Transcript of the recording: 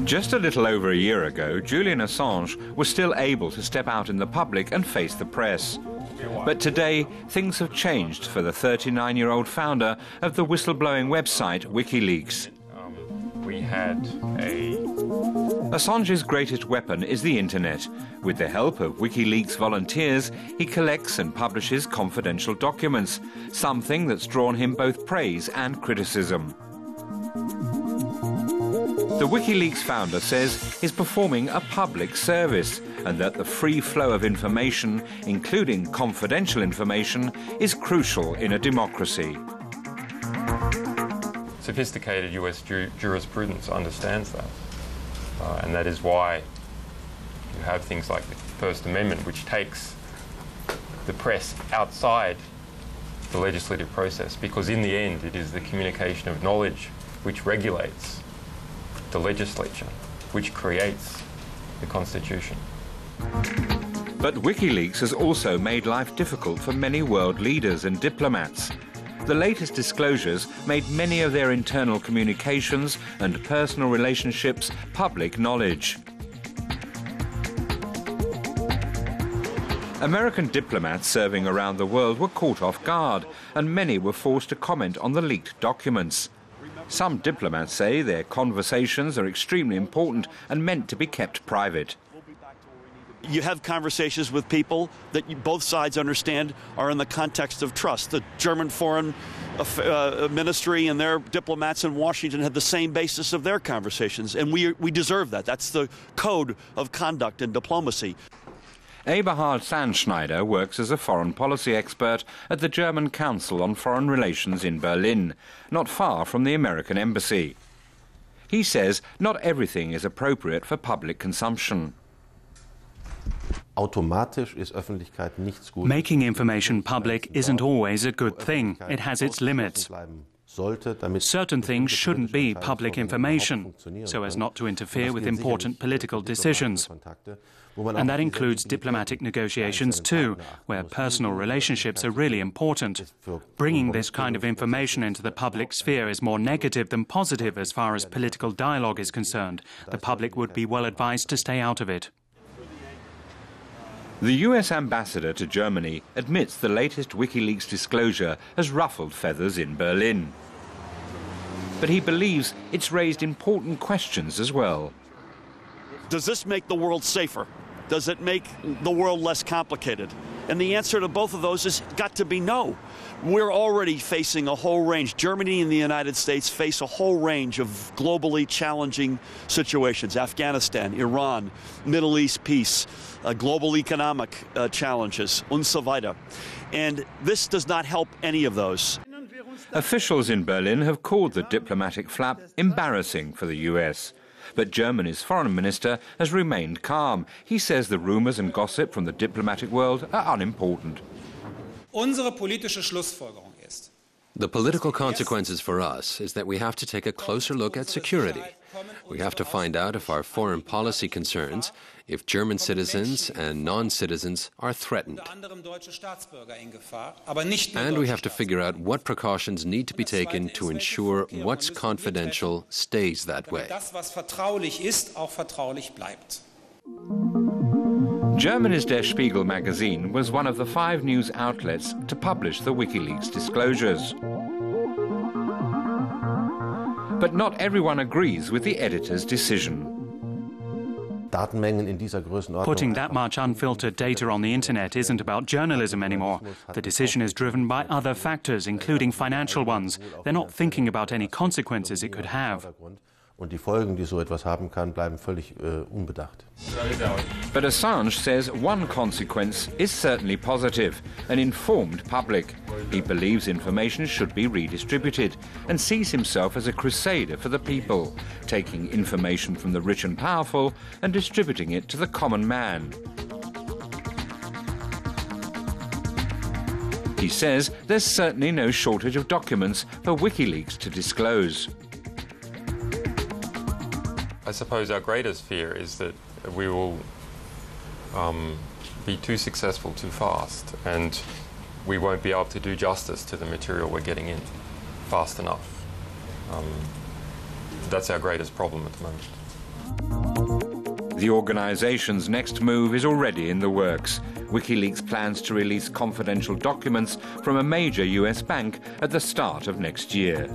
Just a little over a year ago, Julian Assange was still able to step out in the public and face the press. But today, things have changed for the 39-year-old founder of the whistleblowing website WikiLeaks. Assange's greatest weapon is the internet. With the help of WikiLeaks volunteers, he collects and publishes confidential documents, something that's drawn him both praise and criticism. The WikiLeaks founder says he's performing a public service and that the free flow of information, including confidential information, is crucial in a democracy. Sophisticated US jurisprudence understands that. And that is why you have things like the First Amendment, which takes the press outside the legislative process, because in the end it is the communication of knowledge which regulates the legislature, which creates the Constitution. But WikiLeaks has also made life difficult for many world leaders and diplomats. The latest disclosures made many of their internal communications and personal relationships public knowledge. American diplomats serving around the world were caught off guard, and many were forced to comment on the leaked documents. Some diplomats say their conversations are extremely important and meant to be kept private. You have conversations with people that both sides understand are in the context of trust. The German Foreign Ministry and their diplomats in Washington had the same basis of their conversations, and we deserve that. That's the code of conduct in diplomacy. Eberhard Sandschneider works as a foreign policy expert at the German Council on Foreign Relations in Berlin, not far from the American embassy. He says not everything is appropriate for public consumption. Making information public isn't always a good thing. It has its limits. Certain things shouldn't be public information, so as not to interfere with important political decisions. And that includes diplomatic negotiations too, where personal relationships are really important. Bringing this kind of information into the public sphere is more negative than positive as far as political dialogue is concerned. The public would be well advised to stay out of it. The US ambassador to Germany admits the latest WikiLeaks disclosure has ruffled feathers in Berlin. But he believes it's raised important questions as well. Does this make the world safer? Does it make the world less complicated? And the answer to both of those has got to be no. We're already facing a whole range. Germany and the United States face a whole range of globally challenging situations. Afghanistan, Iran, Middle East peace, global economic challenges, und so weiter. And this does not help any of those. Officials in Berlin have called the diplomatic flap embarrassing for the US. But Germany's foreign minister has remained calm. He says the rumours and gossip from the diplomatic world are unimportant. The political consequences for us is that we have to take a closer look at security. We have to find out if our foreign policy concerns, if German citizens and non-citizens are threatened. And we have to figure out what precautions need to be taken to ensure what's confidential stays that way. Germany's Der Spiegel magazine was one of the 5 news outlets to publish the WikiLeaks disclosures. But not everyone agrees with the editor's decision. Putting that much unfiltered data on the internet isn't about journalism anymore. The decision is driven by other factors, including financial ones. They're not thinking about any consequences it could have. Und die Folgen, die so etwas haben kann, bleiben völlig unbedacht. But Assange says one consequence is certainly positive, an informed public. He believes information should be redistributed and sees himself as a crusader for the people, taking information from the rich and powerful and distributing it to the common man. He says there's certainly no shortage of documents for WikiLeaks to disclose. I suppose our greatest fear is that we will be too successful too fast, and we won't be able to do justice to the material we're getting in fast enough. That's our greatest problem at the moment. The organization's next move is already in the works. WikiLeaks plans to release confidential documents from a major US bank at the start of next year.